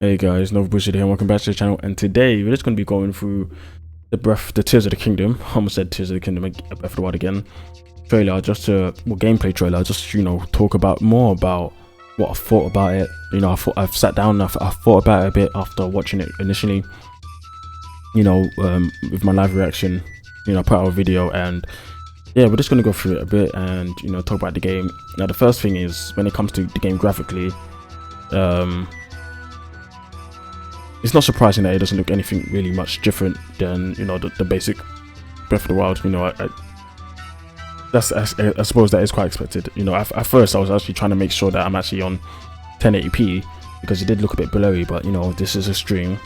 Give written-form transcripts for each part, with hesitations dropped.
Hey guys, Nova Bullshit here, and welcome back to the channel. And today we're just going to be going through the Tears of the Kingdom. I almost said Tears of the Kingdom, Breath of the Wild again. Trailer, gameplay trailer, just talk about more about what I thought about it. I've sat down, I've thought about it a bit after watching it initially. With my live reaction, I put out a video, and yeah, we're just going to go through it a bit and talk about the game. Now, the first thing is when it comes to the game graphically, it's not surprising that it doesn't look anything really much different than the basic Breath of the Wild. I suppose that is quite expected. At first I was actually trying to make sure that I'm actually on 1080p because it did look a bit blurry, but this is a stream,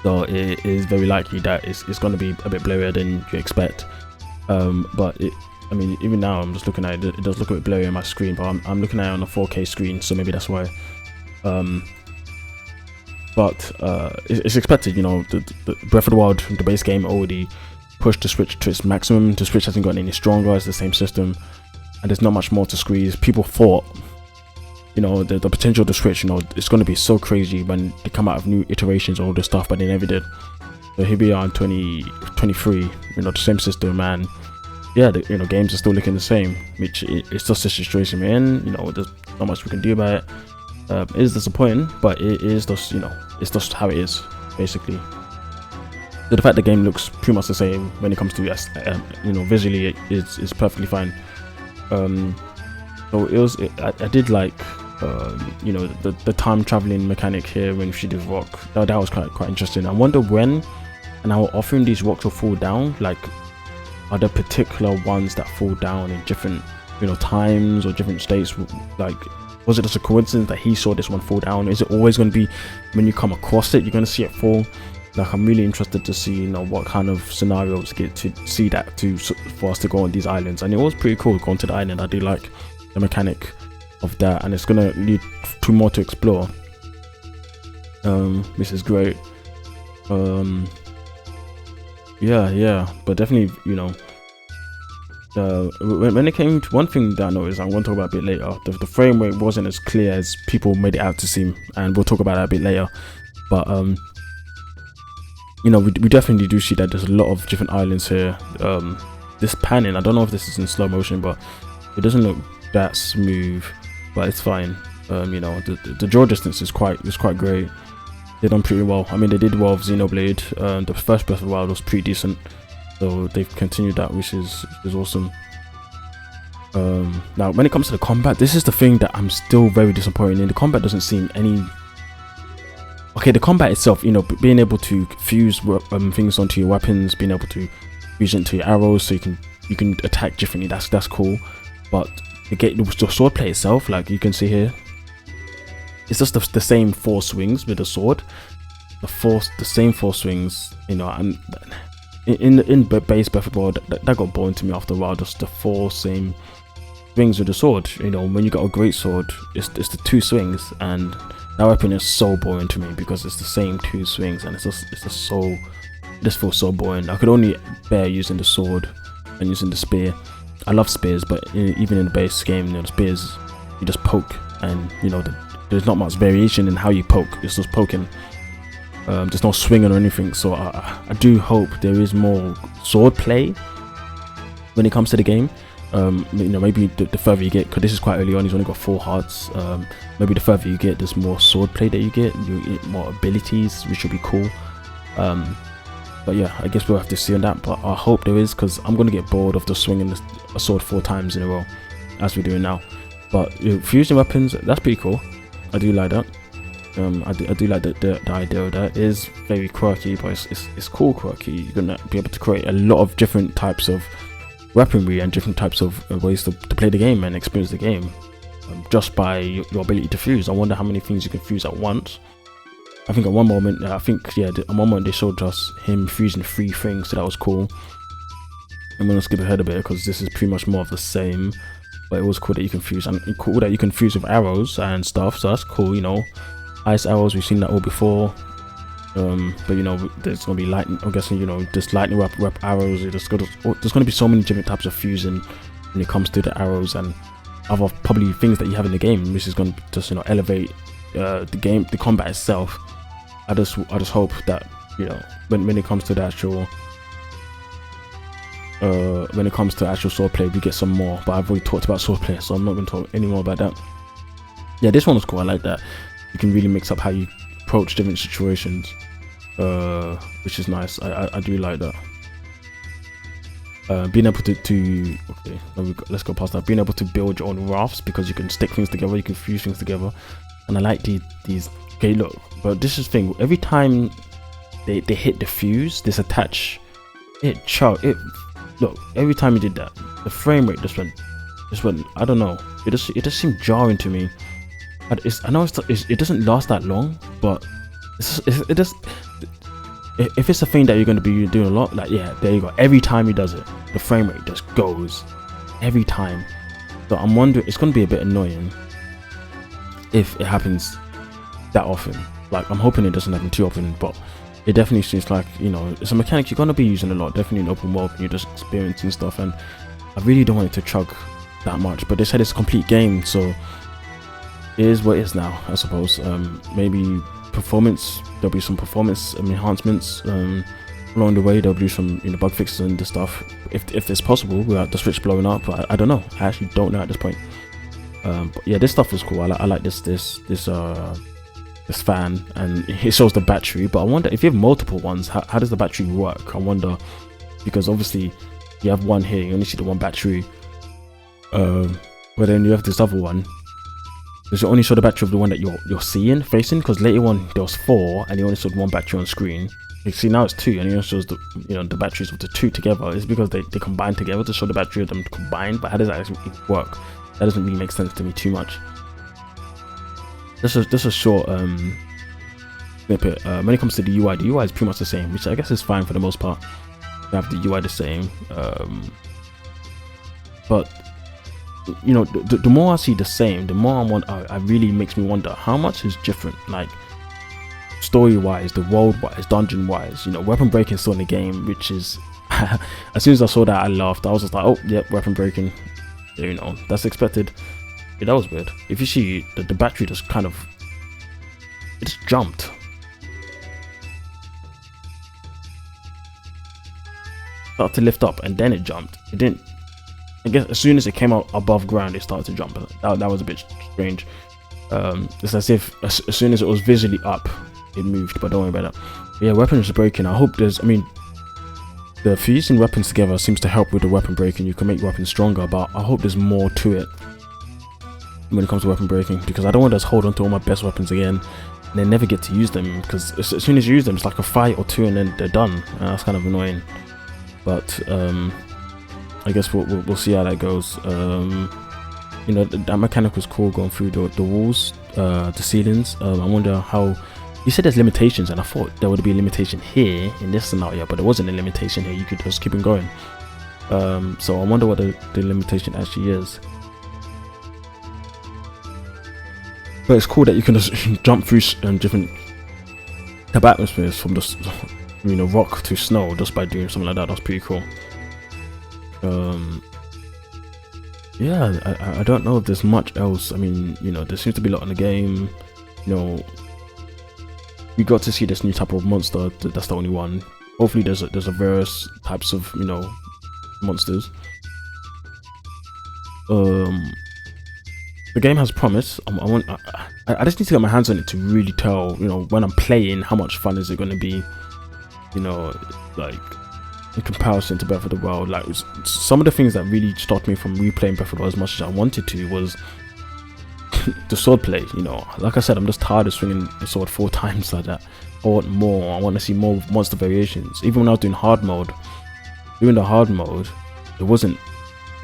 so it is very likely that it's going to be a bit blurrier than you expect. But even now I'm just looking at it, it does look a bit blurry on my screen, but I'm looking at it on a 4K screen, so maybe that's why. But it's expected. The Breath of the Wild, the base game, already pushed the Switch to its maximum. The Switch hasn't gotten any stronger. It's the same system, and there's not much more to squeeze. People thought, the potential of the Switch, it's going to be so crazy when they come out of new iterations and all this stuff, but they never did. So here we are in 2023, the same system, and yeah, games are still looking the same, which it's just the situation we're in. There's not much we can do about it. It is disappointing, but it is just it's just how it is, basically. So the fact the game looks pretty much the same when it comes to visually, it's perfectly fine. So I did like the time traveling mechanic here when she did rock. That was quite interesting. I wonder when and how often these rocks will fall down. Like, are there particular ones that fall down in different times or different states? Like, was it just a coincidence that he saw this one fall down? Is it always going to be when you come across it, you're going to see it fall? Like, I'm really interested to see what kind of scenarios get to see that for us to go on these islands. And it was pretty cool going to the island. I do like the mechanic of that, and it's going to lead to more to explore. This is great. Yeah, but definitely when it came to one thing that I noticed, I'm going to talk about a bit later, the frame rate wasn't as clear as people made it out to seem, and we'll talk about that a bit later. But we definitely do see that there's a lot of different islands here. This panning, I don't know if this is in slow motion, but it doesn't look that smooth, but it's fine. The draw distance is quite great. They've done pretty well. I mean, they did well with Xenoblade. The first Breath of the Wild was pretty decent, so they've continued that, which is awesome. Now, when it comes to the combat, this is the thing that I'm still very disappointed in. The combat doesn't seem any... Okay, the combat itself, being able to fuse things onto your weapons, being able to fuse into your arrows, so you can attack differently. That's cool. But the swordplay itself, like you can see here, it's just the same 4 swings with the sword. The same 4 swings, and in base Breath of the Wild, that got boring to me after a while. Just the 4 same swings with the sword. When you got a great sword, it's the 2 swings, and that weapon is so boring to me because it's the same 2 swings, and it just feels so boring. I could only bear using the sword and using the spear. I love spears, but even in the base game, the spears, you just poke, and there's not much variation in how you poke. It's just poking. There's no swinging or anything. So I do hope there is more sword play when it comes to the game. Maybe the further you get, because this is quite early on, he's only got 4 hearts. Maybe the further you get, there's more sword play that you get more abilities, which would be cool. But yeah, I guess we'll have to see on that, but I hope there is, because I'm going to get bored of just swinging a sword 4 times in a row as we're doing now. But fusing weapons, that's pretty cool. I do like that. I do like the idea of that. It is very quirky, but it's cool quirky. You're gonna be able to create a lot of different types of weaponry and different types of ways to play the game and experience the game, just by your ability to fuse. I wonder how many things you can fuse at once. I think at one moment, at one moment they showed us him fusing 3 things, so that was cool. I'm gonna skip ahead a bit because this is pretty much more of the same, but it was cool that you can fuse, and cool that you can fuse with arrows and stuff, so that's cool. Ice arrows, we've seen that all before. But there's gonna be lightning, I'm guessing, just lightning rep arrows. There's gonna be so many different types of fusing when it comes to the arrows and other probably things that you have in the game, which is gonna just elevate the combat itself, I just hope that, you know, when it comes to the actual swordplay, we get some more. But I've already talked about swordplay, so I'm not going to talk any more about that. Yeah, this one was cool. I like that you can really mix up how you approach different situations, which is nice. I do like that. Being able to okay, let's go past that. Being able to build your own rafts, because you can stick things together, you can fuse things together, and I like these. Okay, look, but this is the thing. Every time they hit the fuse, this attach, look. Every time you did that, the frame rate just went. I don't know. It just seemed jarring to me. I know it doesn't last that long, but it just. If it's a thing that you're going to be doing a lot, like, yeah, there you go. Every time he does it, the frame rate just goes every time. So I'm wondering, it's going to be a bit annoying if it happens that often. Like, I'm hoping it doesn't happen too often, but it definitely seems like, you know, it's a mechanic you're going to be using a lot, definitely in open world, and you're just experiencing stuff, and I really don't want it to chug that much. But they said it's a complete game, so it is what it is now, I suppose. Maybe performance, there'll be some performance enhancements along the way. There'll be some, you know, bug fixes and the stuff, if it's possible, without the Switch blowing up. I don't know. I actually don't know at this point. But yeah, this stuff was cool. I like this fan, and it shows the battery. But I wonder if you have multiple ones, how does the battery work? I wonder, because obviously you have one here, you only see the one battery, but then you have this other one. Does it only show the battery of the one that you're facing? Because later on there was 4, and you only showed one battery on screen. You see, now it's 2, and it only shows the, you know, the batteries of the 2 together. It's because they combine together to show the battery of them combined. But how does that actually work? That doesn't really make sense to me too much. This is a short snippet. When it comes to the UI is pretty much the same, which I guess is fine for the most part. You have the UI the same, but you know, the more I see the same, the more I really makes me wonder how much is different, like story wise, the world wise, dungeon wise. You know, weapon breaking still in the game, which is as soon as I saw that, I laughed. I was just like, oh yep, weapon breaking, you know, that's expected. Yeah, that was weird. If you see the battery just kind of, it just jumped. Started to lift up and then it jumped. It didn't, I guess as soon as it came out above ground, it started to jump. That was a bit strange. It's as if as soon as it was visually up, it moved, but don't worry about that. But yeah, weapons are breaking. I hope there's, I mean, the fusing weapons together seems to help with the weapon breaking. You can make weapons stronger, but I hope there's more to it when it comes to weapon breaking, because I don't want to just hold on to all my best weapons again and then never get to use them, because as soon as you use them, it's like a fight or two and then they're done. That's kind of annoying. But I guess we'll see how that goes. You know, that mechanic was cool, going through the walls, the ceilings. I wonder how, you said there's limitations, and I thought there would be a limitation here in this scenario, but there wasn't a limitation here. You could just keep on going. So I wonder what the limitation actually is. But it's cool that you can just jump through different type of atmospheres, from just, you know, rock to snow, just by doing something like that. That's pretty cool. Yeah, I don't know if there's much else. I mean, you know, there seems to be a lot in the game. You know, we got to see this new type of monster. That's the only one. Hopefully there's a various types of, you know, monsters. The game has promise. I just need to get my hands on it to really tell, you know, when I'm playing, how much fun is it going to be, you know, like in comparison to Breath of the Wild. Like, some of the things that really stopped me from replaying Breath of the Wild as much as I wanted to was the swordplay. You know, like I said, I'm just tired of swinging the sword 4 times like that. I want more. I want to see more monster variations. Even when I was doing hard mode, it wasn't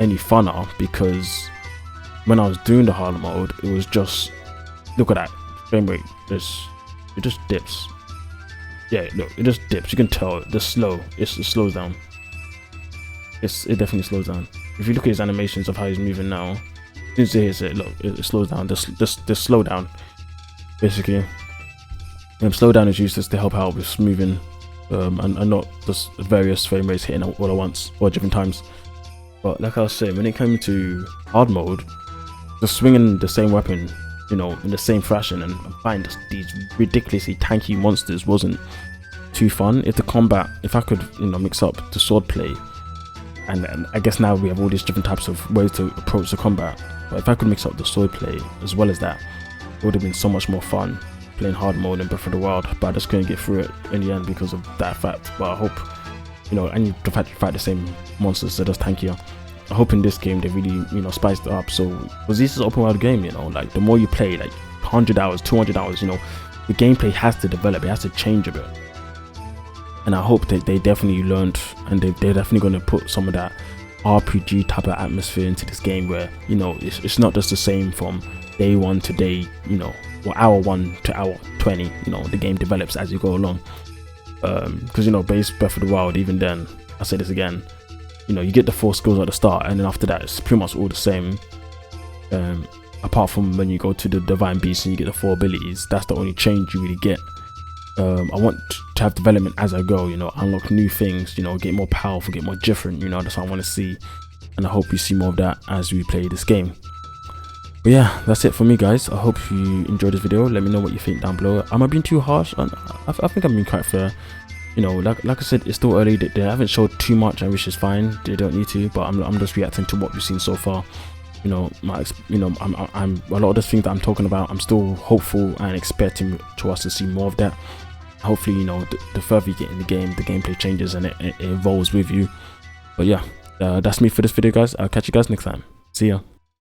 any funner, because when I was doing the hard mode, it was just, look at that frame rate. It just dips. Yeah, look, it just dips. You can tell the slow. It slows down. It definitely slows down. If you look at his animations of how he's moving now, you can see it. Look, it slows down. The slow down, basically. Slow down is used just to help out with smoothing, and not just various frame rates hitting all at once or at different times. But like I was saying, when it came to hard mode, just swinging the same weapon you know, in the same fashion and find these ridiculously tanky monsters wasn't too fun. If the combat, if I could, you know, mix up the swordplay, and I guess now we have all these different types of ways to approach the combat, but if I could mix up the swordplay as well as that, it would have been so much more fun playing hard mode in Breath of the Wild. But I just couldn't get through it in the end because of that fact. But I hope, you know, and the fact you fight the same monsters, so just tankier. I hope in this game they really, you know, spiced it up. So, because this is an open world game, you know, like the more you play, like 100 hours, 200 hours, you know, the gameplay has to develop, it has to change a bit. And I hope that they definitely learned, and they're definitely going to put some of that RPG type of atmosphere into this game where, you know, it's not just the same from day 1 to day, you know, or hour 1 to hour 20, you know, the game develops as you go along. Because, you know, base Breath of the Wild, even then, I'll say this again, you know, you get the 4 skills at the start, and then after that it's pretty much all the same, apart from when you go to the Divine Beast and you get the 4 abilities. That's the only change you really get. I want to have development as I go, you know, unlock new things, you know, get more powerful, get more different, you know, that's what I want to see, and I hope you see more of that as we play this game. But yeah, that's it for me, guys. I hope you enjoyed this video. Let me know what you think down below. Am I being too harsh? I think I'm being quite fair. You know, like I said, it's still early. They haven't showed too much, and which is fine. They don't need to. But I'm just reacting to what we've seen so far. You know, I'm a lot of the things that I'm talking about, I'm still hopeful and expecting to us to see more of that. Hopefully, you know, the further you get in the game, the gameplay changes and it evolves with you. But yeah, that's me for this video, guys. I'll catch you guys next time. See ya.